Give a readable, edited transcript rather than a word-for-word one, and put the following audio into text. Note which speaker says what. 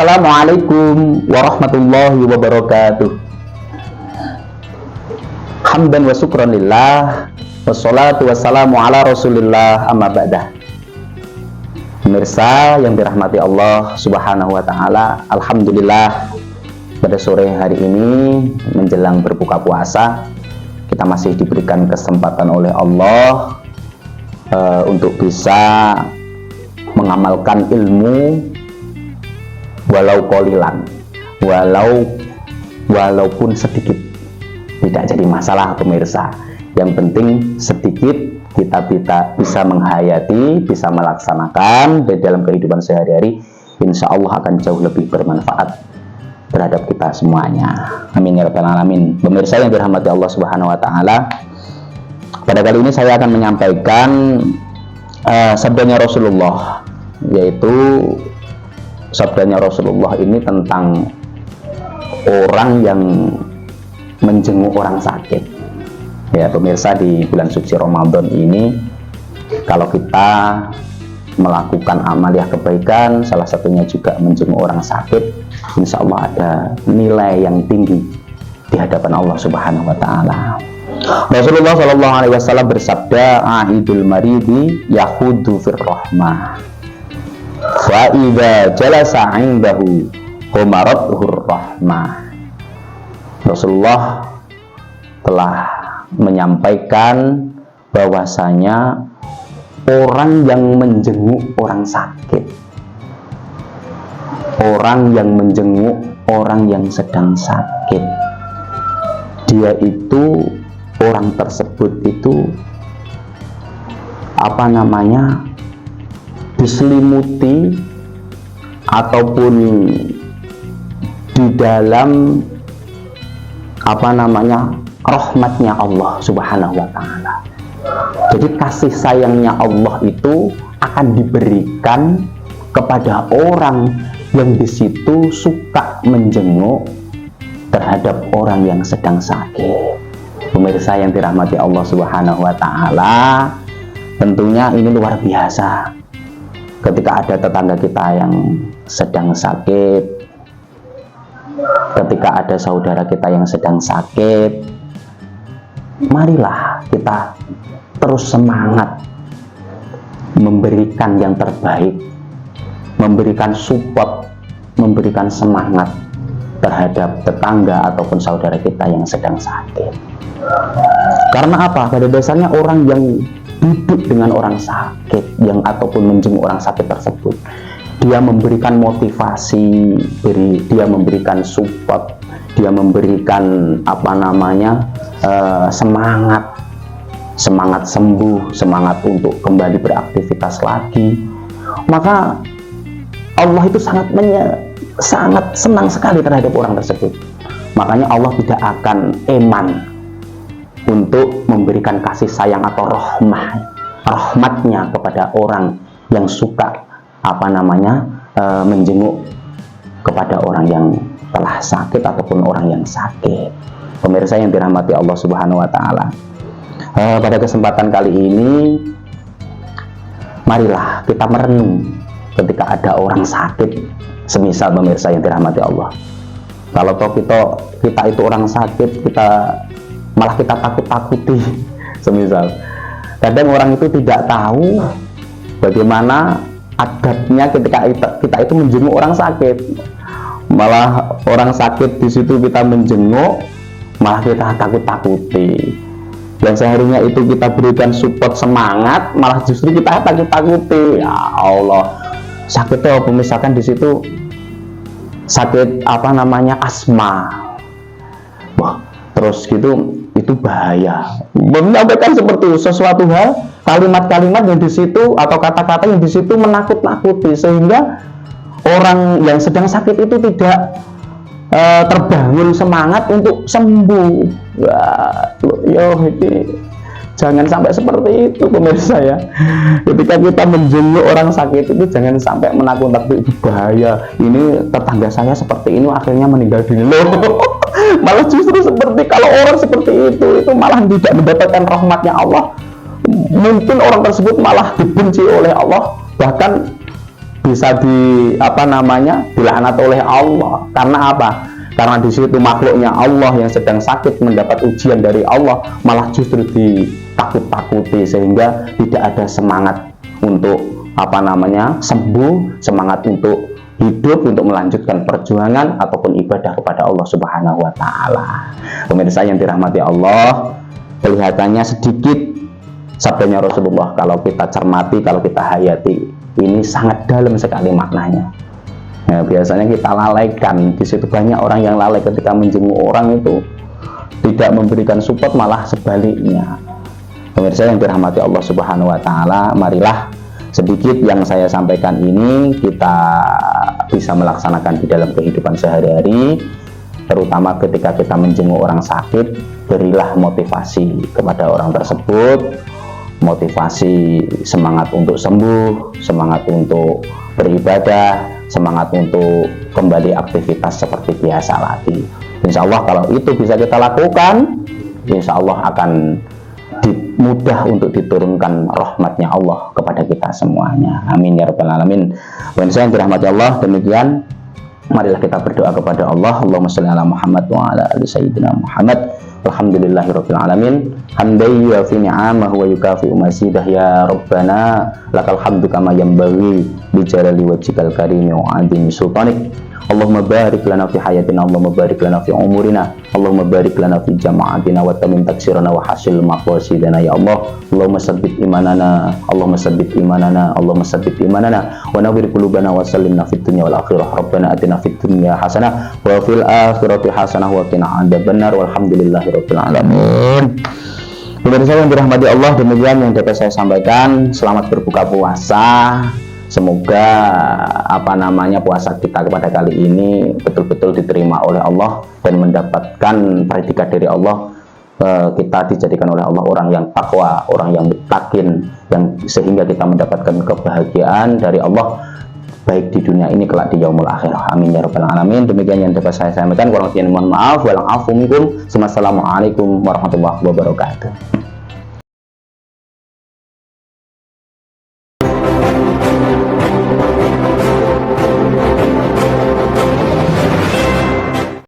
Speaker 1: Assalamualaikum warahmatullahi wabarakatuh. Hamdan wa syukran lillah, wassalatu wassalamu ala rasulillah, amma ba'dah. Pemirsa yang dirahmati Allah subhanahu wa ta'ala, alhamdulillah pada sore hari ini menjelang berbuka puasa kita masih diberikan kesempatan oleh Allah untuk bisa mengamalkan ilmu walau qolilan, walaupun sedikit, tidak jadi masalah pemirsa. Yang penting sedikit kita bisa menghayati, bisa melaksanakan di dalam kehidupan sehari-hari, insya Allah akan jauh lebih bermanfaat terhadap kita semuanya. Amin ya rabbal alamin. Pemirsa yang dirahmati Allah subhanahu wa ta'ala, pada kali ini saya akan menyampaikan sabdanya Rasulullah, yaitu sabdanya Rasulullah ini tentang orang yang menjenguk orang sakit. Ya pemirsa, di bulan suci Ramadan ini kalau kita melakukan amaliyah kebaikan, salah satunya juga menjenguk orang sakit, insya Allah ada nilai yang tinggi di hadapan Allah subhanahu wa ta'ala. Rasulullah Shallallahu Alaihi Wasallam bersabda, "Aidul maridi yahudu fir rahmah, fa idza jalasa 'indahu humarathu rahmah." Rasulullah telah menyampaikan bahwasanya orang yang menjenguk orang sakit, orang yang menjenguk orang yang sedang sakit, dia itu, orang tersebut itu diselimuti ataupun di dalam rahmatnya Allah subhanahu wa ta'ala. Jadi kasih sayangnya Allah itu akan diberikan kepada orang yang di situ suka menjenguk terhadap orang yang sedang sakit. Pemirsa yang dirahmati Allah subhanahu wa ta'ala, tentunya ini luar biasa. Ketika ada tetangga kita yang sedang sakit, ketika ada saudara kita yang sedang sakit, marilah kita terus semangat memberikan yang terbaik, memberikan support, memberikan semangat terhadap tetangga ataupun saudara kita yang sedang sakit. Karena apa? Pada dasarnya orang yang duduk dengan orang sakit ataupun menjenguk orang sakit tersebut, dia memberikan motivasi, dia memberikan support, dia memberikan semangat sembuh, semangat untuk kembali beraktivitas lagi. Maka Allah itu sangat senang sekali terhadap orang tersebut. Makanya Allah tidak akan eman untuk memberikan kasih sayang atau rahmatnya kepada orang yang suka menjenguk kepada orang yang telah sakit ataupun orang yang sakit. Pemirsa yang dirahmati Allah subhanahu wa ta'ala, pada kesempatan kali ini marilah kita merenung ketika ada orang sakit. Semisal pemirsa yang dirahmati Allah, kalau kita itu orang sakit, malah kita takut-takuti. Semisal kadang orang itu tidak tahu bagaimana adabnya ketika kita itu menjenguk orang sakit, malah orang sakit di situ kita menjenguk, malah kita takut-takuti. Dan seharusnya itu kita berikan support, semangat, malah justru kita takut-takuti. Ya Allah, sakitnya misalkan di situ sakit asma, wah terus gitu, itu bahaya. Menyampaikan seperti sesuatu hal, kalimat-kalimat yang di situ atau kata-kata yang di situ menakut-nakuti, sehingga orang yang sedang sakit itu tidak terbangun semangat untuk sembuh. Ini jangan sampai seperti itu pemirsa ya. Ketika kita menjenguk orang sakit itu jangan sampai menakut-nakuti, bahaya, ini tetangga saya seperti ini akhirnya meninggal dunia. Malah justru seperti kalau orang seperti itu malah tidak mendapatkan rahmatnya Allah. Mungkin orang tersebut malah dibenci oleh Allah, bahkan bisa dilaknat oleh Allah. Karena apa? Karena di situ makhluknya Allah yang sedang sakit mendapat ujian dari Allah, malah justru ditakut-takuti, sehingga tidak ada semangat untuk sembuh, semangat untuk hidup, untuk melanjutkan perjuangan ataupun ibadah kepada Allah Subhanahu wa taala. Pemirsa yang dirahmati Allah, kelihatannya sedikit sabdanya Rasulullah, kalau kita cermati, kalau kita hayati, ini sangat dalam sekali maknanya. Nah, biasanya kita lalaikan. Di situ banyak orang yang lalai ketika menjenguk orang itu, tidak memberikan support, malah sebaliknya. Pemirsa yang dirahmati Allah Subhanahu wa taala, marilah sedikit yang saya sampaikan ini kita bisa melaksanakan di dalam kehidupan sehari-hari, terutama ketika kita menjenguk orang sakit. Berilah motivasi kepada orang tersebut, motivasi semangat untuk sembuh, semangat untuk beribadah, semangat untuk kembali aktivitas seperti biasa lagi. Insya Allah kalau itu bisa kita lakukan, insya Allah akan mudah untuk diturunkan rahmatnya Allah kepada kita semuanya. Amin ya rabbal alamin. Pemirsa yang dirahmati Allah, demikian marilah kita berdoa kepada Allah. Allahumma sholli ala Muhammad wa ala ali sayyidina Muhammad. Alhamdulillahirabbil alamin. Hamdan yuafi ni'amahu wa yukafi mazidah, ya rabbana lakal hamdu kama yanbaghi bi jalali wajhikal karimi wa 'azimi sultanik. Allahumma barik lana fi hayatina, Allahumma barik lana fi umurina, Allahumma barik lana fi jama'atina wa tamim taksirana wa hasil maqasidana ya Allah. Allahumma sabbit imanana, Allahumma sabbit imanana, Allahumma sabbit imanana wa nawwir qulubana wa sallimna fid dunya wal akhirah. Rabbana atina fid dunya hasanah wa fil akhirati hasanah wa qina adzabannar. Walhamdulillahirabbil alamin. Pemirsa yang dirahmati Allah, demikian yang dapat saya sampaikan. Selamat berbuka puasa. Semoga puasa kita kepada kali ini betul-betul diterima oleh Allah dan mendapatkan predikat dari Allah. Kita dijadikan oleh Allah orang yang takwa, orang yang muttaqin, yang sehingga kita mendapatkan kebahagiaan dari Allah baik di dunia ini kelak di yaumul akhirah. Amin ya rabbal alamin. Demikian yang dapat saya sampaikan. Kurang lebihnya mohon maaf. Wassalamualaikum warahmatullahi wabarakatuh.